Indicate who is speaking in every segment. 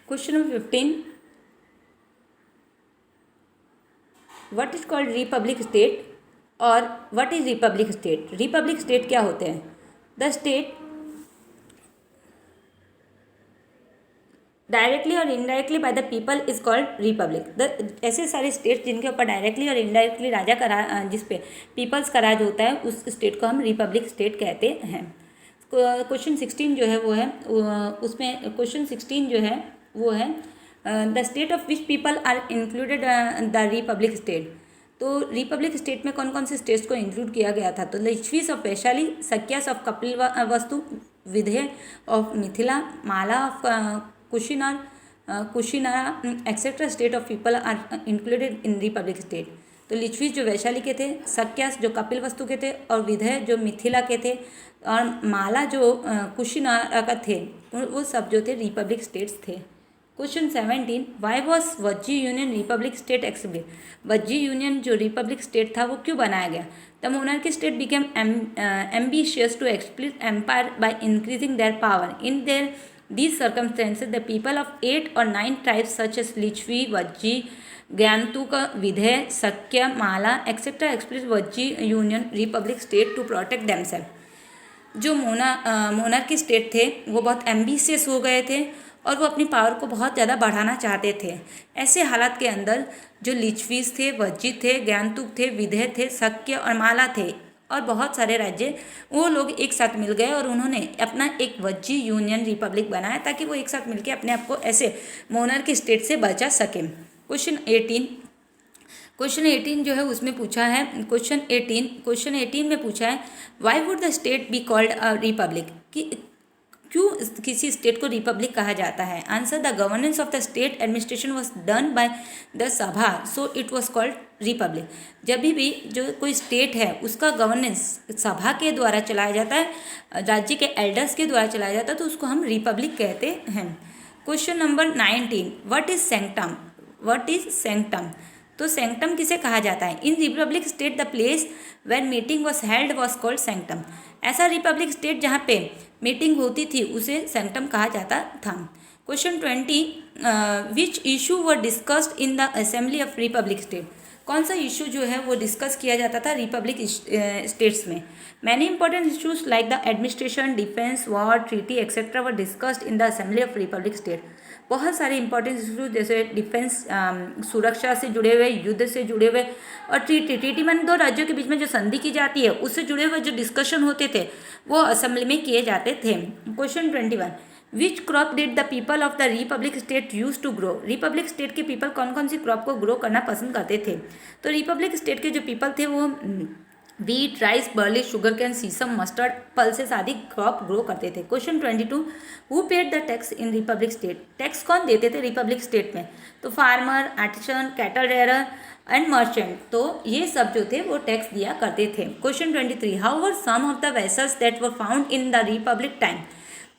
Speaker 1: Question number 15, what is called republic state और what is republic state. Republic state क्या होते हैं? The state directly और indirectly by the people is called republic. The ऐसे सारे state जिनके ऊपर डायरेक्टली और इनडायरेक्टली राजा का जिस पे पीपल्स का राज होता है उस स्टेट को हम रिपब्लिक स्टेट कहते हैं। क्वेश्चन 16 जो है वो है उसमें क्वेश्चन 16 जो है वो है the state of which people are included the republic state. तो रिपब्लिक स्टेट में कौन कौन से स्टेट्स को इंक्लूड किया गया था? तो Licchavis of Vaishali, Sakyas of Kapilavastu, Videha of Mithila, Malla of Kushinara etcetera state of people are included in republic state. तो लिच्छवीस जो वैशाली के थे, सक्यास जो कपिल वस्तु के थे और विधेय जो मिथिला के थे और माला जो कुशीनारा का थे, वो सब जो थे रिपब्लिक स्टेट्स थे। Question 17, why was Vajji union republic state accepted. Vajji union जो रिपब्लिक स्टेट था वो क्यों बनाया गया? The monarchy state became ambitious to exploit empire by increasing their power in their these circumstances the people of 8 or 9 tribes such as Licchavi, Vajji, Gyantuk, Videha, Shakya, Malla etcetera express Vajji union republic state to protect themselves. जो monarchy state थे वो बहुत ambitious हो गए थे और वो अपनी पावर को बहुत ज़्यादा बढ़ाना चाहते थे। ऐसे हालात के अंदर जो लिच्छवीस थे, वज्जी थे, ज्ञानतुक थे, विधेय थे, सक्य और माला थे और बहुत सारे राज्य वो लोग एक साथ मिल गए और उन्होंने अपना एक वज्जी यूनियन रिपब्लिक बनाया ताकि वो एक साथ मिलकर अपने आप को ऐसे मोनार्की स्टेट से बचा सके। क्वेश्चन 18 जो है उसमें पूछा है क्वेश्चन 18 में पूछा है why would the state be called a republic. कि क्यों किसी स्टेट को रिपब्लिक कहा जाता है? Answer, the governance of the state administration was done by the sabha so it was called republic. जब भी जो कोई स्टेट है उसका गवर्नेंस सभा के द्वारा चलाया जाता है, राज्य के एल्डर्स के द्वारा चलाया जाता है, तो उसको हम रिपब्लिक कहते हैं। Question number 19, what is sanctum. What is sanctum? तो सैंक्टम किसे कहा जाता है? In republic state the place where meeting was held was called sanctum. ऐसा रिपब्लिक स्टेट जहाँ पे मीटिंग होती थी उसे सैंक्टम कहा जाता था। Question 20, which issue were discussed in the assembly of Republic state. कौन सा इशू जो है वो डिस्कस किया जाता था रिपब्लिक स्टेट्स में? Many important issues like the administration, defence, war, treaty etcetera were discussed in the assembly of Republic state. बहुत सारे इंपॉर्टेंट इशूज जैसे डिफेंस, सुरक्षा से जुड़े हुए, युद्ध से जुड़े हुए और ट्रीटी मान दो राज्यों के बीच में जो संधि की जाती है उससे जुड़े हुए जो डिस्कशन होते थे वो असेंबली में किए जाते थे। Question 21, which crop did the people of the republic state use to grow. Republic state के पीपल कौन कौन सी क्रॉप को ग्रो करना पसंद करते थे? तो रिपब्लिक स्टेट के जो पीपल थे वो wheat, rice, barley, sugar cane, sesame, mustard, pulses आदि क्रॉप ग्रो करते थे। Question 22, who paid the tax in republic state. Tax कौन देते थे रिपब्लिक स्टेट में? तो farmer, artisan, cattle rearer and merchant, तो ये सब जो थे वो टैक्स दिया करते थे। Question 23, how were some of the vessels that were found in the republic time.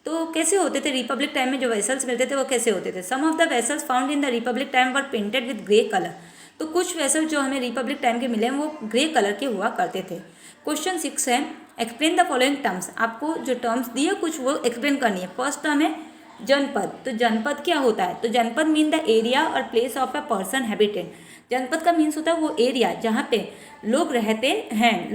Speaker 1: तो कैसे होते थे रिपब्लिक टाइम में जो वेसल्स मिलते थे वो कैसे होते थे? Some of the vessels found in the republic time were painted with grey colour. तो कुछ वेसल जो हमें रिपब्लिक टाइम के मिले हैं वो ग्रे कलर के हुआ करते थे। क्वेश्चन 6 है एक्सप्लेन द फॉलोइंग टर्म्स। आपको जो टर्म्स दिए कुछ वो एक्सप्लेन करनी है। फर्स्ट टर्म है जनपद। तो जनपद क्या होता है? तो जनपद मीन द एरिया और place of a person habited. जनपद का मीन्स होता है वो एरिया जहाँ पे लोग रहते हैं,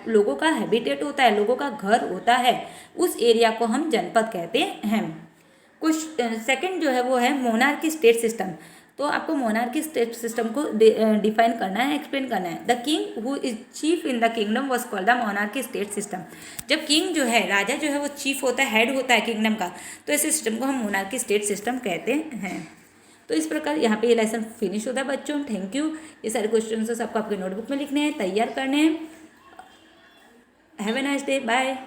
Speaker 1: लोगों का हैबिटेट होता है, लोगों का घर होता है, उस एरिया को हम जनपद कहते हैं। कुछ सेकंड जो है वो है मोनार्की स्टेट सिस्टम। तो आपको मोनार्की स्टेट सिस्टम को डिफाइन करना है, एक्सप्लेन करना है। The king who is chief in the kingdom was called the monarchy state system. जब किंग जो है, राजा जो है वो चीफ होता है, हेड होता है किंगडम का, तो ऐसे सिस्टम को हम मोनार्की स्टेट सिस्टम कहते हैं। तो इस प्रकार यहाँ पे ये लेसन फिनिश होता है बच्चों। Thank you. ये सारे क्वेश्चन आपको आपके नोटबुक में लिखने हैं, तैयार करने हैं। Have a nice day, bye.